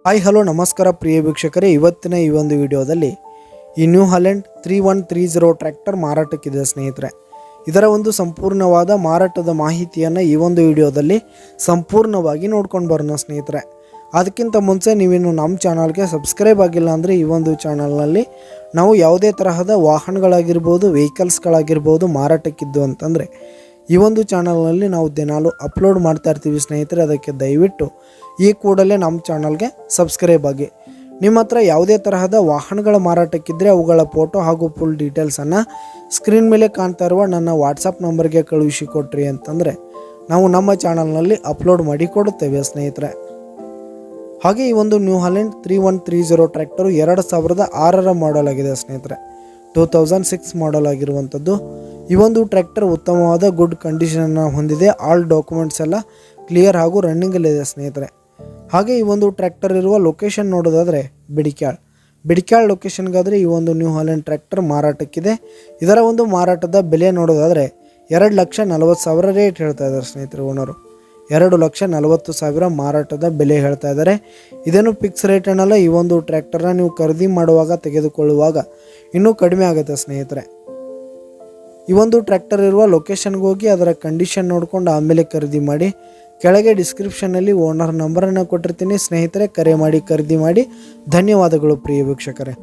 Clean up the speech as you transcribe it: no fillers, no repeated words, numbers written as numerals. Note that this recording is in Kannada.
ಹಾಯ್ ಹಲೋ ನಮಸ್ಕಾರ ಪ್ರಿಯ ವೀಕ್ಷಕರೇ, ಇವತ್ತಿನ ಈ ಒಂದು ವಿಡಿಯೋದಲ್ಲಿ ಈ ನ್ಯೂ ಹಾಲೆಂಡ್ 3130 ಟ್ರ್ಯಾಕ್ಟರ್ ಮಾರಾಟಕ್ಕಿದೆ ಸ್ನೇಹಿತರೆ. ಇದರ ಒಂದು ಸಂಪೂರ್ಣವಾದ ಮಾರಾಟದ ಮಾಹಿತಿಯನ್ನು ಈ ಒಂದು ವಿಡಿಯೋದಲ್ಲಿ ಸಂಪೂರ್ಣವಾಗಿ ನೋಡ್ಕೊಂಡು ಬರೋಣ ಸ್ನೇಹಿತರೆ. ಅದಕ್ಕಿಂತ ಮುಂಚೆ ನೀವಿನ್ನು ನಮ್ಮ ಚಾನಲ್ಗೆ ಸಬ್ಸ್ಕ್ರೈಬ್ ಆಗಿಲ್ಲ ಅಂದರೆ ಈ ಒಂದು ಚಾನಲ್ನಲ್ಲಿ ನಾವು ಯಾವುದೇ ತರಹದ ವಾಹನಗಳಾಗಿರ್ಬೋದು, ವೆಹಿಕಲ್ಸ್ಗಳಾಗಿರ್ಬೋದು ಮಾರಾಟಕ್ಕಿದ್ದು ಅಂತಂದರೆ ಈ ಒಂದು ಚಾನಲ್ನಲ್ಲಿ ನಾವು ದಿನಾಲು ಅಪ್ಲೋಡ್ ಮಾಡ್ತಾ ಇರ್ತೀವಿ ಸ್ನೇಹಿತರೆ. ಅದಕ್ಕೆ ದಯವಿಟ್ಟು ಈ ಕೂಡಲೇ ನಮ್ಮ ಚಾನಲ್ಗೆ ಸಬ್ಸ್ಕ್ರೈಬ್ ಆಗಿ. ನಿಮ್ಮ ಹತ್ರ ಯಾವುದೇ ತರಹದ ವಾಹನಗಳ ಮಾರಾಟಕ್ಕಿದ್ದರೆ ಅವುಗಳ ಫೋಟೋ ಹಾಗೂ ಫುಲ್ ಡೀಟೇಲ್ಸನ್ನು ಸ್ಕ್ರೀನ್ ಮೇಲೆ ಕಾಣ್ತಾ ಇರುವ ನನ್ನ ವಾಟ್ಸಪ್ ನಂಬರ್ಗೆ ಕಳುಹಿಸಿ ಕೊಟ್ರಿ ಅಂತಂದರೆ ನಾವು ನಮ್ಮ ಚಾನಲ್ನಲ್ಲಿ ಅಪ್ಲೋಡ್ ಮಾಡಿ ಕೊಡುತ್ತೇವೆ ಸ್ನೇಹಿತರೆ. ಹಾಗೆ ಈ ಒಂದು ನ್ಯೂ ಹಾಲೆಂಡ್ 3130 ಟ್ರ್ಯಾಕ್ಟರು 2006 ಮಾಡೆಲ್ ಆಗಿದೆ ಸ್ನೇಹಿತರೆ. 2006 ಮಾಡೆಲ್ ಆಗಿರುವಂಥದ್ದು. ಈ ಒಂದು ಟ್ರ್ಯಾಕ್ಟರ್ ಉತ್ತಮವಾದ ಗುಡ್ ಕಂಡೀಷನನ್ನು ಹೊಂದಿದೆ. ಆಲ್ ಡಾಕ್ಯುಮೆಂಟ್ಸ್ ಎಲ್ಲ ಕ್ಲಿಯರ್ ಹಾಗೂ ರನ್ನಿಂಗಲ್ಲಿದೆ ಸ್ನೇಹಿತರೆ. ಹಾಗೆ ಈ ಒಂದು ಟ್ರ್ಯಾಕ್ಟರ್ ಇರುವ ಲೊಕೇಶನ್ ನೋಡೋದಾದರೆ ಬಿಡಿಕ್ಯಾಳ್ ಲೊಕೇಶನ್ಗಾದರೆ ಈ ಒಂದು ನ್ಯೂ ಹಾಲೆಂಡ್ ಟ್ರ್ಯಾಕ್ಟರ್ ಮಾರಾಟಕ್ಕಿದೆ. ಇದರ ಒಂದು ಮಾರಾಟದ ಬೆಲೆ ನೋಡೋದಾದರೆ 2,40,000 ರೇಟ್ ಹೇಳ್ತಾ ಇದ್ದಾರೆ ಸ್ನೇಹಿತರೆ. ಓನರು 2,40,000 ಮಾರಾಟದ ಬೆಲೆ ಹೇಳ್ತಾ ಇದ್ದಾರೆ. ಇದೇನು ಫಿಕ್ಸ್ ರೇಟ್ ಏನಲ್ಲ. ಈ ಒಂದು ಟ್ರ್ಯಾಕ್ಟರ್ನ ನೀವು ಖರೀದಿ ಮಾಡುವಾಗ, ತೆಗೆದುಕೊಳ್ಳುವಾಗ ಇನ್ನೂ ಕಡಿಮೆ ಆಗುತ್ತೆ ಸ್ನೇಹಿತರೆ. ಈ ಒಂದು ಟ್ರ್ಯಾಕ್ಟರ್ ಇರುವ ಲೊಕೇಶನ್ಗೆ ಹೋಗಿ ಅದರ ಕಂಡೀಷನ್ ನೋಡಿಕೊಂಡು ಆಮೇಲೆ ಖರೀದಿ ಮಾಡಿ. ಕೆಳಗೆ ಡಿಸ್ಕ್ರಿಪ್ಷನ್ನಲ್ಲಿ ಓನರ್ ನಂಬರನ್ನು ಕೊಟ್ಟಿರ್ತೀನಿ ಸ್ನೇಹಿತರೆ, ಕರೆ ಮಾಡಿ ಖರೀದಿ ಮಾಡಿ. ಧನ್ಯವಾದಗಳು ಪ್ರಿಯ ವೀಕ್ಷಕರೇ.